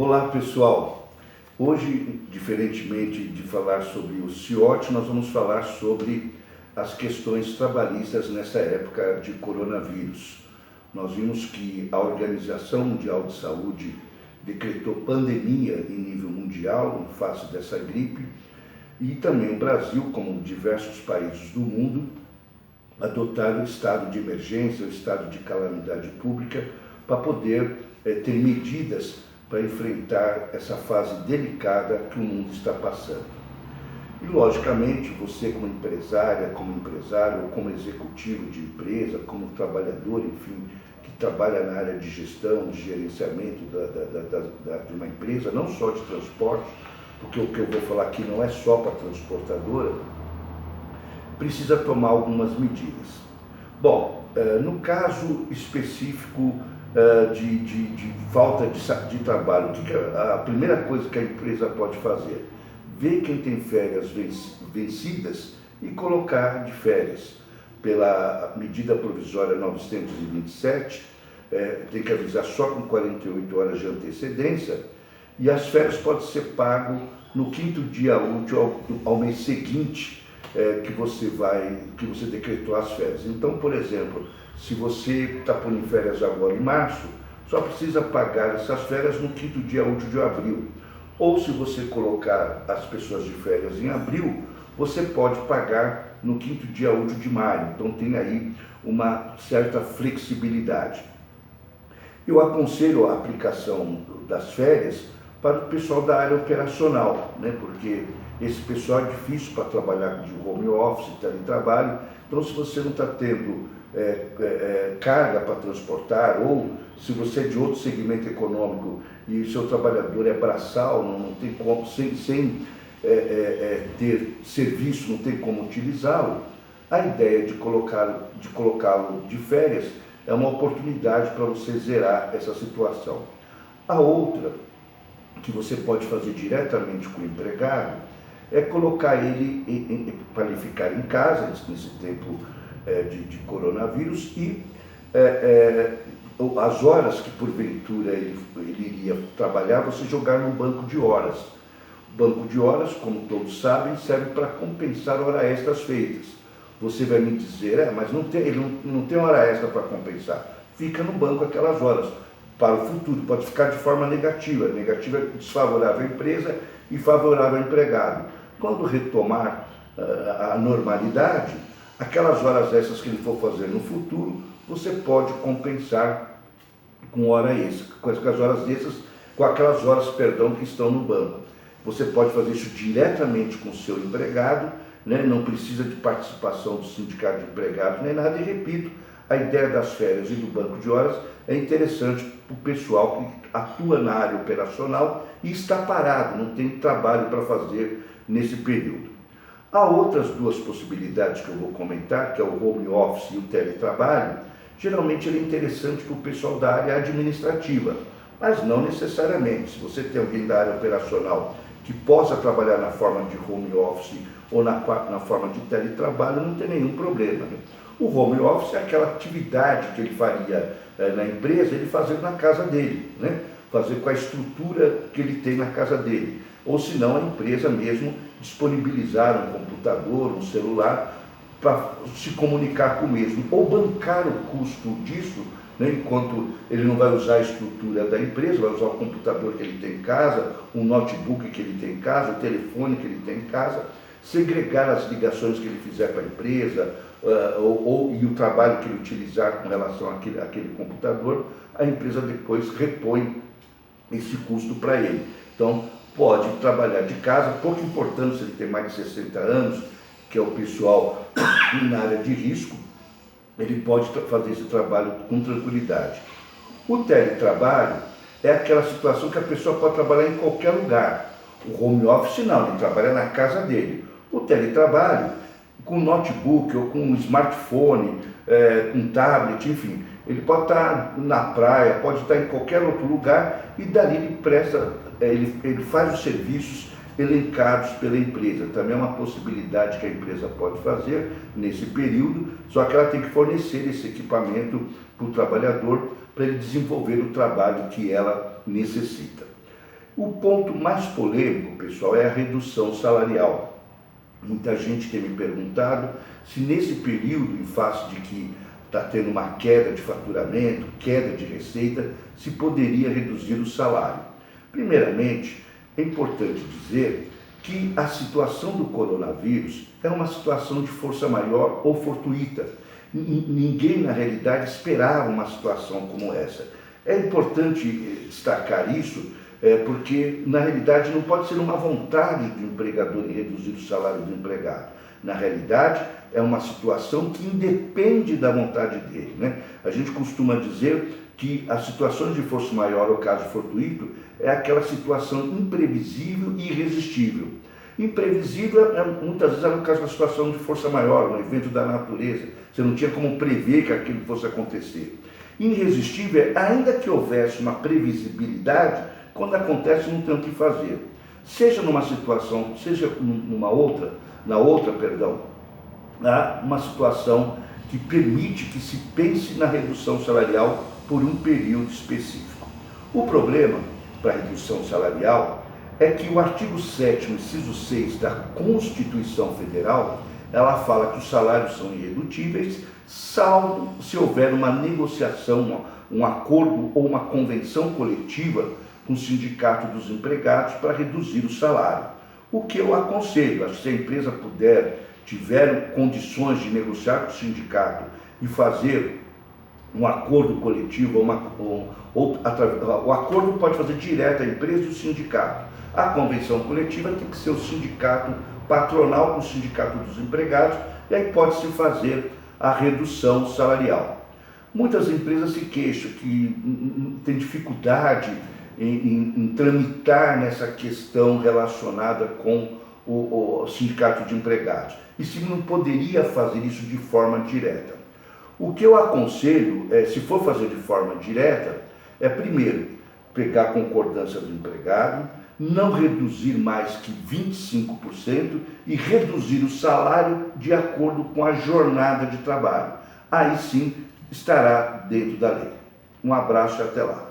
Olá pessoal, hoje, diferentemente de falar sobre o CIOT, nós vamos falar sobre as questões trabalhistas nessa época de coronavírus. Nós vimos que a Organização Mundial de Saúde decretou pandemia em nível mundial em face dessa gripe e também o Brasil, como diversos países do mundo, adotaram o estado de emergência, o estado de calamidade pública para poder ter medidas para enfrentar essa fase delicada que o mundo está passando. E, logicamente, você como empresária, como empresário, ou como executivo de empresa, como trabalhador, enfim, que trabalha na área de gestão, de gerenciamento de uma empresa, não só de transporte, porque o que eu vou falar aqui não é só para a transportadora, precisa tomar algumas medidas. Bom, no caso específico de falta de trabalho, a primeira coisa que a empresa pode fazer? Ver quem tem férias vencidas e colocar de férias. Pela medida provisória 927, tem que avisar só com 48 horas de antecedência, e as férias podem ser pagas no 5º dia útil ao mês seguinte que você decretou as férias. Então, por exemplo, se você está pondo férias agora em março, só precisa pagar essas férias no 5º dia útil de abril. Ou se você colocar as pessoas de férias em abril, você pode pagar no 5º dia útil de maio. Então tem aí uma certa flexibilidade. Eu aconselho a aplicação das férias para o pessoal da área operacional, né? Porque esse pessoal é difícil para trabalhar de home office, teletrabalho. Então, se você não está tendo carga para transportar, ou se você é de outro segmento econômico e o seu trabalhador é braçal, não tem como, sem ter serviço, não tem como utilizá-lo, a ideia de colocá-lo de férias é uma oportunidade para você zerar essa situação. A outra, que você pode fazer diretamente com o empregado, é colocar ele para ele ficar em casa nesse tempo de coronavírus e as horas que porventura ele iria trabalhar, você jogar num banco de horas. O banco de horas, como todos sabem, serve para compensar horas extras feitas. Você vai me dizer, mas ele não tem hora extra para compensar. Fica no banco aquelas horas. Para o futuro, pode ficar de forma negativa. Negativa é desfavorável à empresa e favorável ao empregado. Quando retomar a normalidade, aquelas horas extras que ele for fazer no futuro, você pode compensar com hora extra, com as horas extras, com aquelas horas, que estão no banco. Você pode fazer isso diretamente com o seu empregado, né? Não precisa de participação do sindicato de empregados nem nada, e repito, a ideia das férias e do banco de horas é interessante para o pessoal que atua na área operacional e está parado, não tem trabalho para fazer nesse período. Há outras duas possibilidades que eu vou comentar, que é o home office e o teletrabalho. Geralmente ele é interessante para o pessoal da área administrativa, mas não necessariamente. Se você tem alguém da área operacional que possa trabalhar na forma de home office ou na forma de teletrabalho, não tem nenhum problema, né? O home office é aquela atividade que ele faria na empresa, ele fazer na casa dele, né? Fazer com a estrutura que ele tem na casa dele. Ou se não, a empresa mesmo disponibilizar um computador, um celular, para se comunicar com o mesmo, ou bancar o custo disso, né, enquanto ele não vai usar a estrutura da empresa, vai usar o computador que ele tem em casa, o notebook que ele tem em casa, o telefone que ele tem em casa, segregar as ligações que ele fizer para a empresa, e o trabalho que ele utilizar com relação àquele computador, a empresa depois repõe esse custo para ele. Então, pode trabalhar de casa, pouco importante se ele tem mais de 60 anos, que é o pessoal na área de risco, ele pode fazer esse trabalho com tranquilidade. O teletrabalho é aquela situação que a pessoa pode trabalhar em qualquer lugar. O home office não, ele trabalha na casa dele. O teletrabalho, com notebook ou com smartphone, com tablet, enfim, ele pode estar na praia, pode estar em qualquer outro lugar e dali ele faz os serviços elencados pela empresa. Também é uma possibilidade que a empresa pode fazer nesse período, só que ela tem que fornecer esse equipamento para o trabalhador para ele desenvolver o trabalho que ela necessita. O ponto mais polêmico, pessoal, é a redução salarial. Muita gente tem me perguntado se nesse período, em face de que está tendo uma queda de faturamento, queda de receita, se poderia reduzir o salário. Primeiramente, é importante dizer que a situação do coronavírus é uma situação de força maior ou fortuita. Ninguém, na realidade, esperava uma situação como essa. É importante destacar isso, porque, na realidade, não pode ser uma vontade do empregador em reduzir o salário do empregado. Na realidade, é uma situação que independe da vontade dele, né? A gente costuma dizer que as situações de força maior ou caso fortuito é aquela situação imprevisível e irresistível. Imprevisível, muitas vezes, é no caso da situação de força maior, um evento da natureza. Você não tinha como prever que aquilo fosse acontecer. Irresistível, ainda que houvesse uma previsibilidade, quando acontece não tem o que fazer. Seja numa situação, seja há uma situação que permite que se pense na redução salarial por um período específico. O problema para a redução salarial é que o artigo 7º, inciso 6 da Constituição Federal, ela fala que os salários são irredutíveis, salvo se houver uma negociação, um acordo ou uma convenção coletiva com o sindicato dos empregados para reduzir o salário. O que eu aconselho, se a empresa tiver condições de negociar com o sindicato e fazer um acordo coletivo, o acordo pode fazer direto a empresa e o sindicato. A convenção coletiva tem que ser o sindicato patronal com o sindicato dos empregados, e aí pode-se fazer a redução salarial. Muitas empresas se queixam que têm dificuldade em tramitar nessa questão relacionada com o sindicato de empregados. E se não poderia fazer isso de forma direta. O que eu aconselho, se for fazer de forma direta, é primeiro pegar a concordância do empregado, não reduzir mais que 25% e reduzir o salário de acordo com a jornada de trabalho. Aí sim estará dentro da lei. Um abraço e até lá.